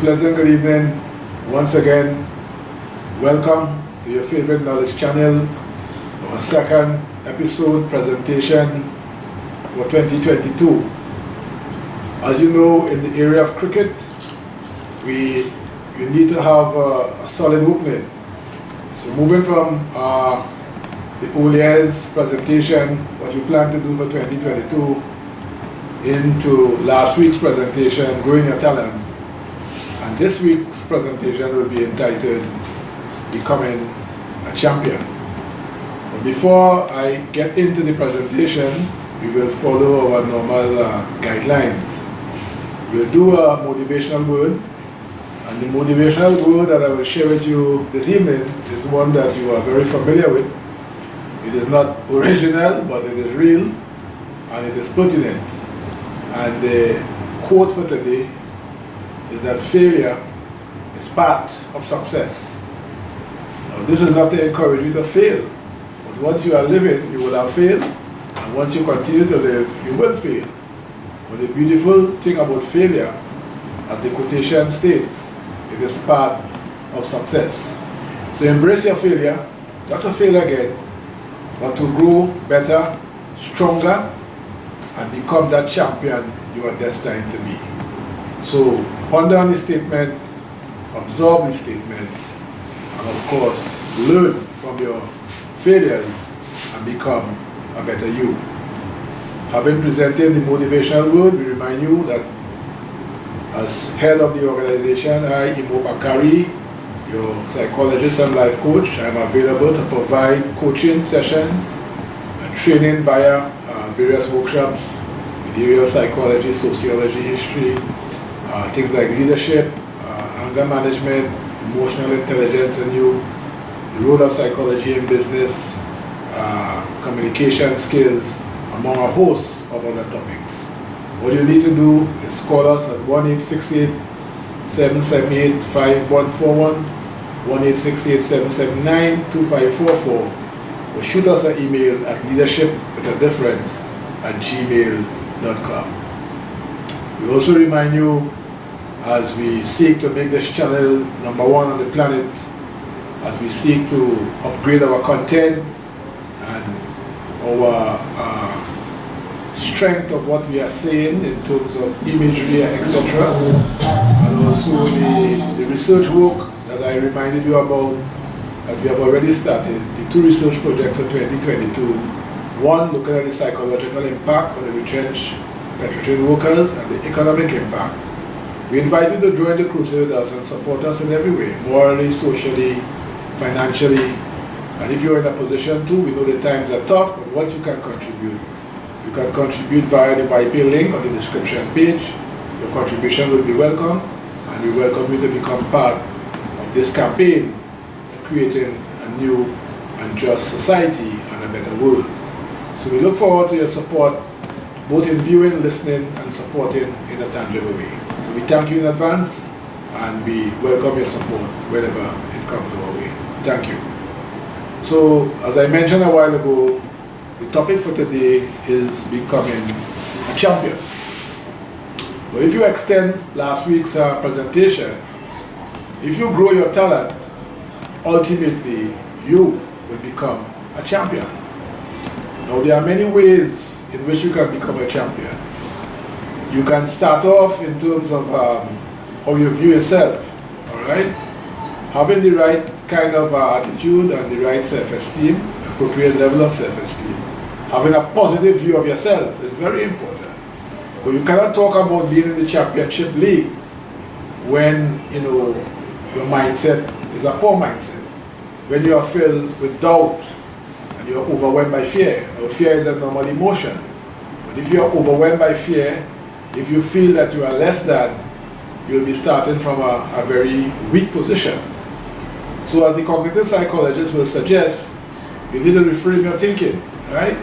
pleasant good evening. Once again, welcome to your favorite knowledge channel, our second episode presentation for 2022. As you know, in the area of cricket, you need to have a solid opening. So moving from the old year's presentation, what you plan to do for 2022, into last week's presentation, Growing Your Talent. And this week's presentation will be entitled Becoming a Champion. But before I get into the presentation, we will follow our normal guidelines. We'll do a motivational word, and the motivational word that I will share with you this evening is one that you are very familiar with. It is not original, but it is real, and it is pertinent. And the quote for today is that failure is part of success. Now, this is not to encourage you to fail, but once you are living, you will have failed, and once you continue to live, you will fail. But the beautiful thing about failure, as the quotation states, it is part of success. So embrace your failure, not to fail again, but to grow better, stronger, and become that champion you are destined to be. So ponder on the statement, absorb the statement, and of course learn from your failures and become a better you. Having presented the motivational word, we remind you that as head of the organization, I, Imo Bakari, your psychologist and life coach, I am available to provide coaching sessions and training via various workshops in the area of psychology, sociology, history, things like leadership, anger management, emotional intelligence in you, the role of psychology in business, communication skills, among a host of other topics. What you need to do is call us at 1-868-778-5141, 1-868-779-2544, or shoot us an email at leadershipwithadifference@gmail.com. We also remind you, as we seek to make this channel #1 on the planet, as we seek to upgrade our content and our strength of what we are saying in terms of imagery, etc., and also the research work that I reminded you about that we have already started, the 2 research projects for 2022. One, looking at the psychological impact on the retrenched petroleum workers and the economic impact. We invite you to join the crusade with us and support us in every way, morally, socially, financially. And if you're in a position to, we know the times are tough, but once you can contribute via the YP link on the description page. Your contribution will be welcome, and we welcome you to become part of this campaign to creating a new and just society and a better world. So we look forward to your support, both in viewing, listening, and supporting in a tangible way. So we thank you in advance, and we welcome your support wherever it comes our way. Thank you. So, as I mentioned a while ago, the topic for today is becoming a champion. So if you extend last week's presentation, if you grow your talent, ultimately you will become a champion. Now, there are many ways in which you can become a champion. You can start off in terms of how you view yourself, all right? Having the right kind of attitude and the right self-esteem, appropriate level of self-esteem. Having a positive view of yourself is very important. But you cannot talk about being in the championship league when your mindset is a poor mindset. When you are filled with doubt and you are overwhelmed by fear. Now, fear is a normal emotion. But if you are overwhelmed by fear, if you feel that you are less than, you'll be starting from a very weak position. So as the cognitive psychologist will suggest, you need to reframe your thinking, right?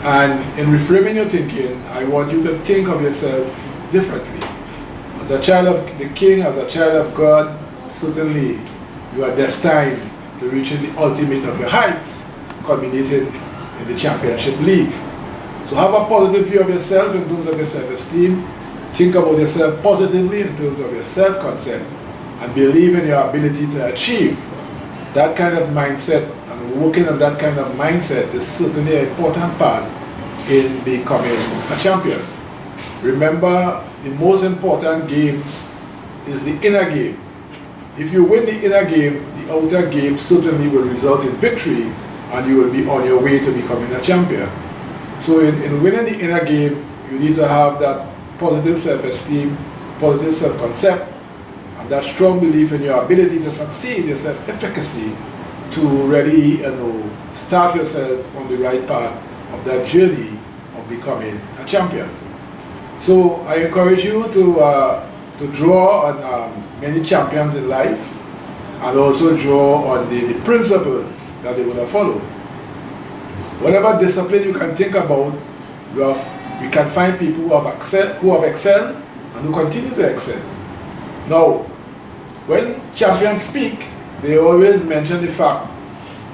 And in reframing your thinking, I want you to think of yourself differently. As a child of the King, as a child of God, certainly you are destined to reaching the ultimate of your heights, culminating in the championship league. So have a positive view of yourself in terms of your self-esteem, think about yourself positively in terms of your self-concept, and believe in your ability to achieve that kind of mindset, and working on that kind of mindset is certainly an important part in becoming a champion. Remember, the most important game is the inner game. If you win the inner game, the outer game certainly will result in victory, and you will be on your way to becoming a champion. So in winning the inner game, you need to have that positive self-esteem, positive self-concept, and that strong belief in your ability to succeed, your self-efficacy, to really start yourself on the right path of that journey of becoming a champion. So I encourage you to draw on many champions in life, and also draw on the principles that they would have followed. Whatever discipline you can think about, we can find people who have excelled and who continue to excel. Now, when champions speak, they always mention the fact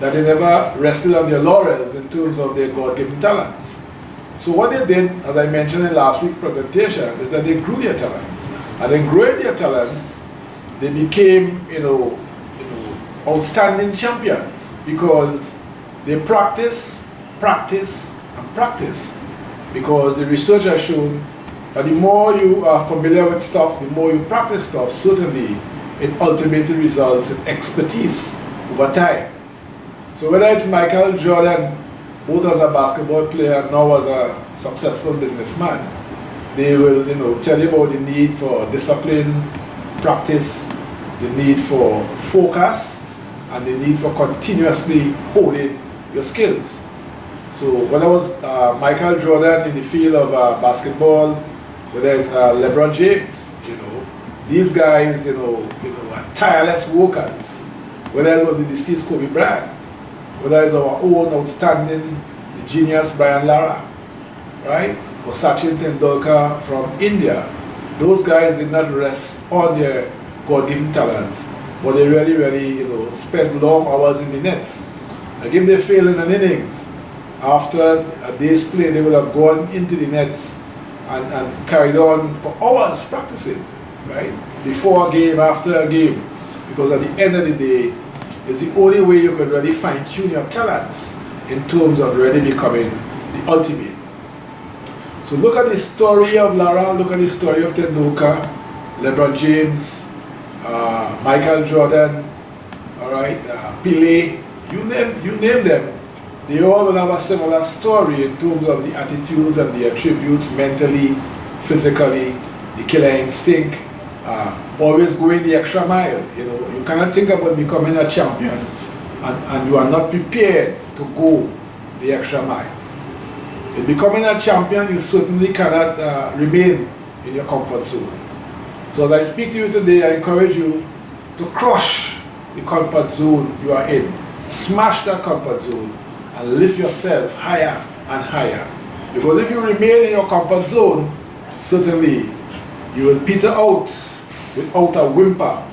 that they never rested on their laurels in terms of their God-given talents. So what they did, as I mentioned in last week's presentation, is that they grew their talents. And in growing their talents, they became, outstanding champions, because they practice, and practice. Because the research has shown that the more you are familiar with stuff, the more you practice stuff, certainly it ultimately results in expertise over time. So whether it's Michael Jordan, both as a basketball player and now as a successful businessman, they will tell you about the need for discipline, practice, the need for focus, and the need for continuously honing your skills. So whether it was Michael Jordan in the field of basketball, whether it's LeBron James, these guys, are tireless workers. Whether it was the deceased Kobe Bryant, whether it's our own outstanding, the genius Brian Lara, right? Or Sachin Tendulkar from India. Those guys did not rest on their God-given talents, but they really, spent long hours in the nets. Like if they fail in an innings, after a day's play, they would have gone into the nets and carried on for hours practicing, right? Before a game, after a game. Because at the end of the day, it's the only way you can really fine-tune your talents in terms of really becoming the ultimate. So look at the story of Lara, look at the story of Tendulkar, LeBron James, Michael Jordan, all right, Pele, you name them. They all will have a similar story in terms of the attitudes and the attributes, mentally, physically, the killer instinct, always going the extra mile. You cannot think about becoming a champion and you are not prepared to go the extra mile. In becoming a champion, you certainly cannot remain in your comfort zone. So as I speak to you today, I encourage you to crush the comfort zone you are in. Smash that comfort zone and lift yourself higher and higher. Because if you remain in your comfort zone, certainly you will peter out without a whimper,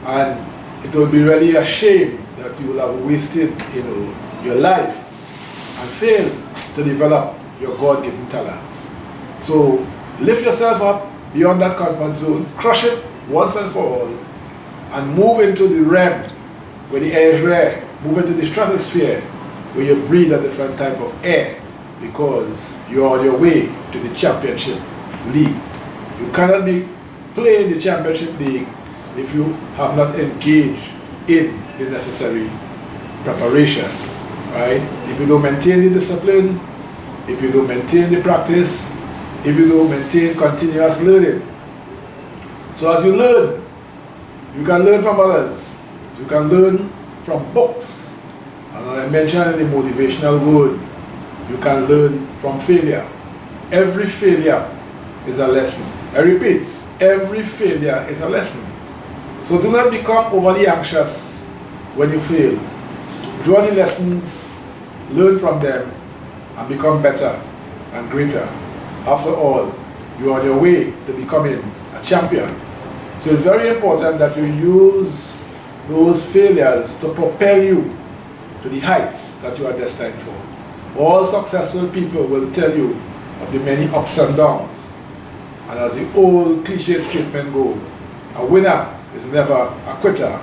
and it will be really a shame that you will have wasted your life and failed to develop your God-given talents. So lift yourself up beyond that comfort zone, crush it once and for all, and move into the realm where the air is rare, move into the stratosphere where you breathe a different type of air, because you're on your way to the championship league. You cannot be playing the championship league if you have not engaged in the necessary preparation, right? If you don't maintain the discipline, if you don't maintain the practice, if you don't maintain continuous learning. So as you learn, you can learn from others. You can learn from books. And as I mentioned in the motivational word, you can learn from failure. Every failure is a lesson. I repeat, every failure is a lesson. So do not become overly anxious when you fail. Draw the lessons, learn from them, and become better and greater. After all, you are on your way to becoming a champion. So it's very important that you use those failures to propel you to the heights that you are destined for. All successful people will tell you of the many ups and downs. And as the old cliched statement goes, a winner is never a quitter.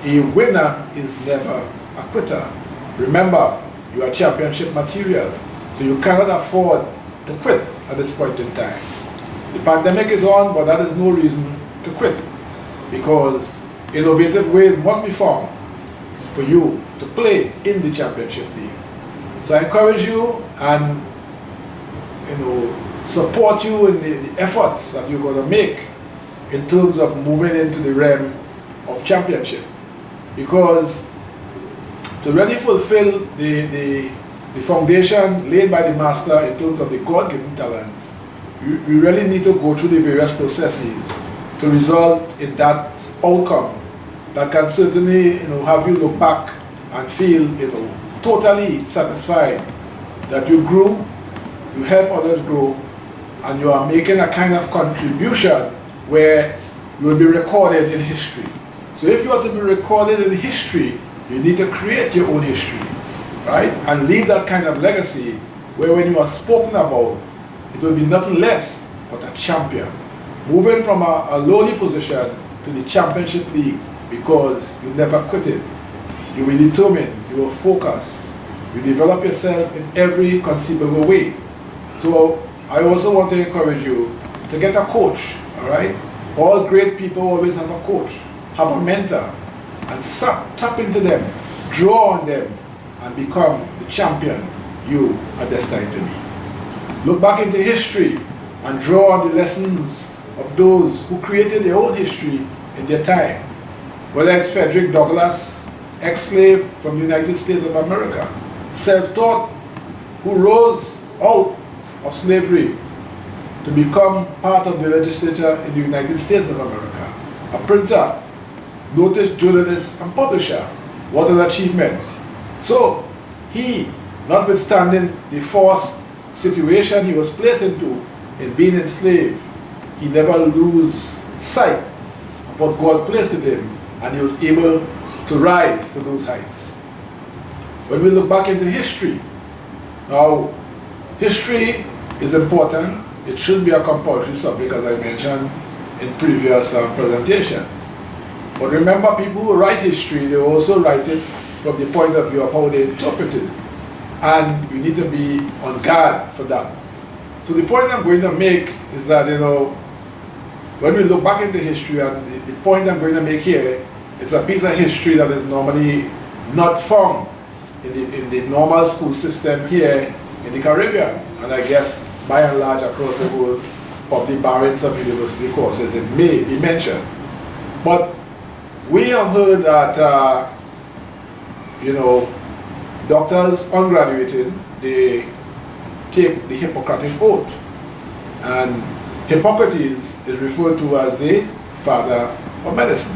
A winner is never a quitter. Remember, you are championship material, so you cannot afford to quit at this point in time. The pandemic is on, but that is no reason to quit, because innovative ways must be found for you to play in the championship league. So I encourage you and support you in the efforts that you're going to make in terms of moving into the realm of championship, because to really fulfill the foundation laid by the master in terms of the God-given talents, we really need to go through the various processes to result in that outcome that can certainly have you look back and feel totally satisfied that you grew, you help others grow, and you are making a kind of contribution where you will be recorded in history. So if you are to be recorded in history, you need to create your own history, right? And leave that kind of legacy where when you are spoken about, it will be nothing less but a champion. Moving from a lowly position to the championship league because you never quit it. You will determine, you will focus, you develop yourself in every conceivable way. So I also want to encourage you to get a coach, all right? All great people always have a coach, have a mentor, and tap into them, draw on them, and become the champion you are destined to be. Look back into history and draw on the lessons of those who created their own history in their time. Whether it's Frederick Douglass, ex-slave from the United States of America, self-taught, who rose out of slavery to become part of the legislature in the United States of America, a printer, noted journalist and publisher. What an achievement. So he, notwithstanding the forced situation he was placed into in being enslaved, he never lose sight of what God placed in him, and he was able to rise to those heights. When we look back into history, now history is important. It should be a compulsory subject, as I mentioned in previous presentations. But remember, people who write history, they also write it from the point of view of how they interpret it. And you need to be on guard for that. So the point I'm going to make is that, when we look back into history, and the point I'm going to make here, it's a piece of history that is normally not found in the normal school system here in the Caribbean. And I guess by and large across the world, probably barring some university courses, it may be mentioned. But we have heard that, doctors on graduating, they take the Hippocratic Oath. And Hippocrates is referred to as the father of medicine.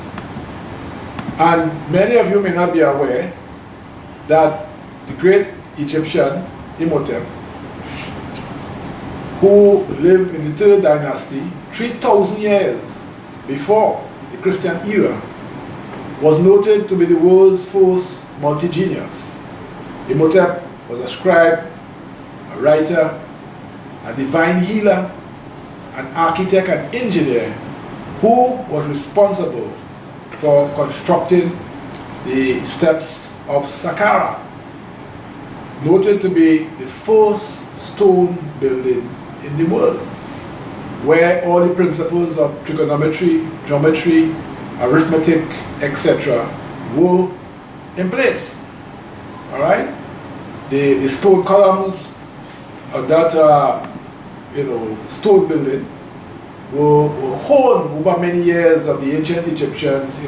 And many of you may not be aware that the great Egyptian Immortal, who lived in the 3rd dynasty, 3,000 years before the Christian era, was noted to be the world's first multi-genius. Imhotep was a scribe, a writer, a divine healer, an architect and engineer who was responsible for constructing the steps of Saqqara, noted to be the first stone building in the world, where all the principles of trigonometry, geometry, arithmetic, etc. were in place. All right? The stone columns of that stone building were honed over many years of the ancient Egyptians,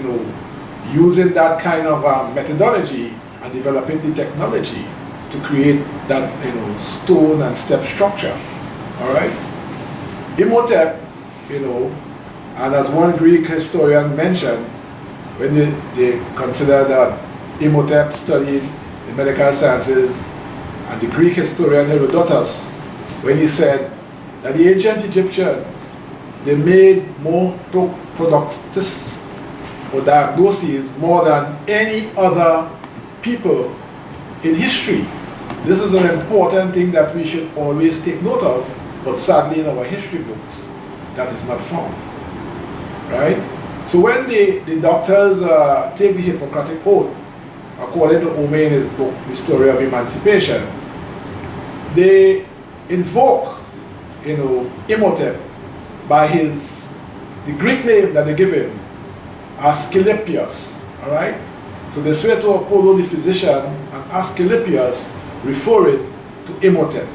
using that kind of methodology and developing the technology to create that stone and step structure. All right? Imhotep, and as one Greek historian mentioned, when they consider that Imhotep studied the medical sciences, and the Greek historian Herodotus, when he said that the ancient Egyptians, they made more prognostics or diagnoses more than any other people in history. This is an important thing that we should always take note of, but sadly in our history books, that is not found. Right? So when the doctors take the Hippocratic Oath, according to Ome in his book, The Story of Emancipation, they invoke, Imhotep by the Greek name that they give him, Asclepius. All right? So they swear to Apollo the physician and Asclepius referring to Imhotep.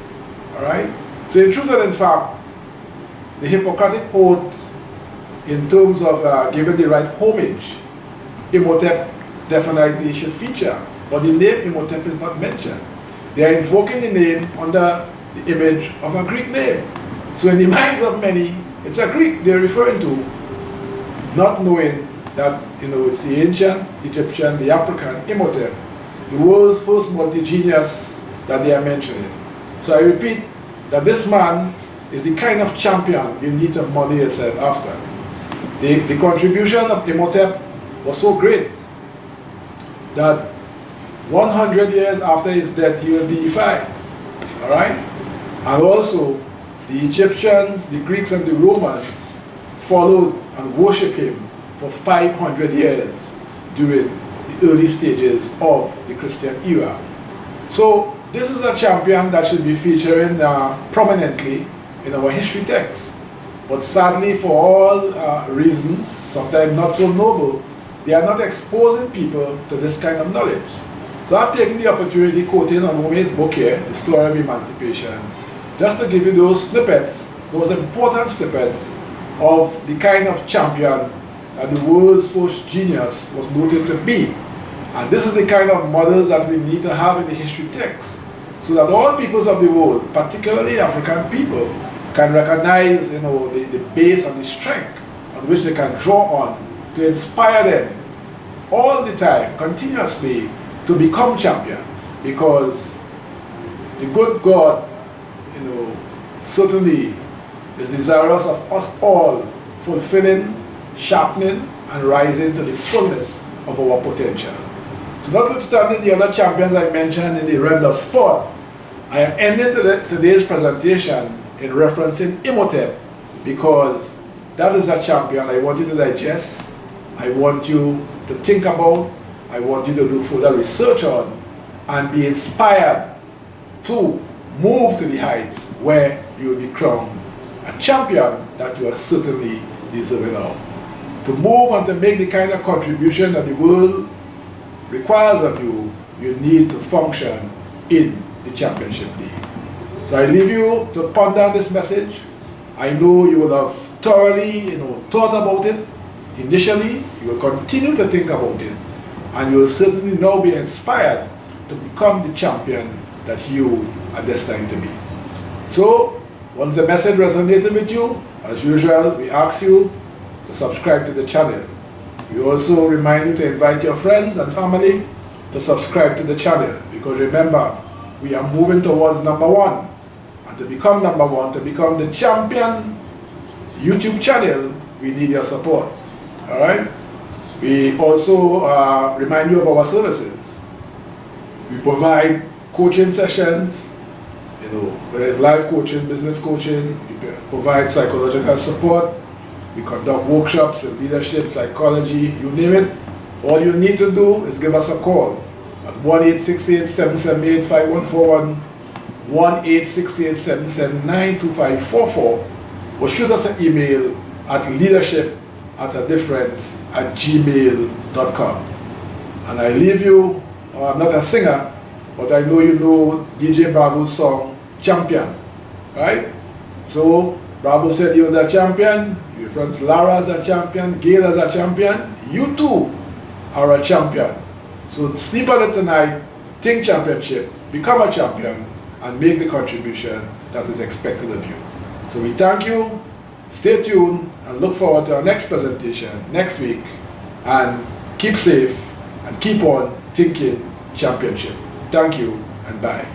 All right? So in truth and in fact, the Hippocratic Oath, in terms of giving the right homage, Imhotep definitely should feature, but the name Imhotep is not mentioned. They are invoking the name under the image of a Greek name. So in the minds of many, it's a Greek they're referring to, not knowing that it's the ancient Egyptian, the African Imhotep, the world's first multi-genius that they are mentioning. So I repeat that this man is the kind of champion you need to model yourself after. The contribution of Imhotep was so great that 100 years after his death he was deified. All right? And also the Egyptians, the Greeks and the Romans followed and worshipped him for 500 years during the early stages of the Christian era. So this is a champion that should be featuring prominently in our history texts. But sadly, for all reasons, sometimes not so noble, they are not exposing people to this kind of knowledge. So I've taken the opportunity, quoting on Ome's book here, The Story of Emancipation, just to give you those snippets, those important snippets of the kind of champion that the world's first genius was noted to be. And this is the kind of models that we need to have in the history text, so that all peoples of the world, particularly African people, can recognize the base and the strength on which they can draw on to inspire them all the time, continuously, to become champions. Because the good God, certainly is desirous of us all fulfilling, sharpening, and rising to the fullness of our potential. So notwithstanding the other champions I mentioned in the realm of sport, I am ending today's presentation in referencing Imhotep, because that is a champion I want you to digest, I want you to think about, I want you to do further research on, and be inspired to move to the heights where you will be crowned a champion that you are certainly deserving of. To move and to make the kind of contribution that the world requires of you, you need to function in the championship league. So I leave you to ponder on this message. I know you will have thoroughly thought about it initially. You will continue to think about it, and you will certainly now be inspired to become the champion that you are destined to be. So once the message resonated with you, as usual, we ask you to subscribe to the channel. We also remind you to invite your friends and family to subscribe to the channel, because remember, we are moving towards #1. And to become #1, to become the champion YouTube channel, we need your support. All right? We also remind you of our services. We provide coaching sessions, whether it's life coaching, business coaching. We provide psychological support. We conduct workshops in leadership, psychology, you name it. All you need to do is give us a call at 1-868-778-5141, 1-868-779-2544, or shoot us an email at leadershipwithadifference@gmail.com. And I leave you, I'm not a singer, but I know you know DJ Bravo's song, Champion, right? So Bravo said he was a champion, your friends Lara is a champion, Gail is a champion, you too are a champion. So sleep on it tonight, think championship, become a champion, and make the contribution that is expected of you. So we thank you, stay tuned, and look forward to our next presentation next week. And keep safe, and keep on thinking championship. Thank you, and bye.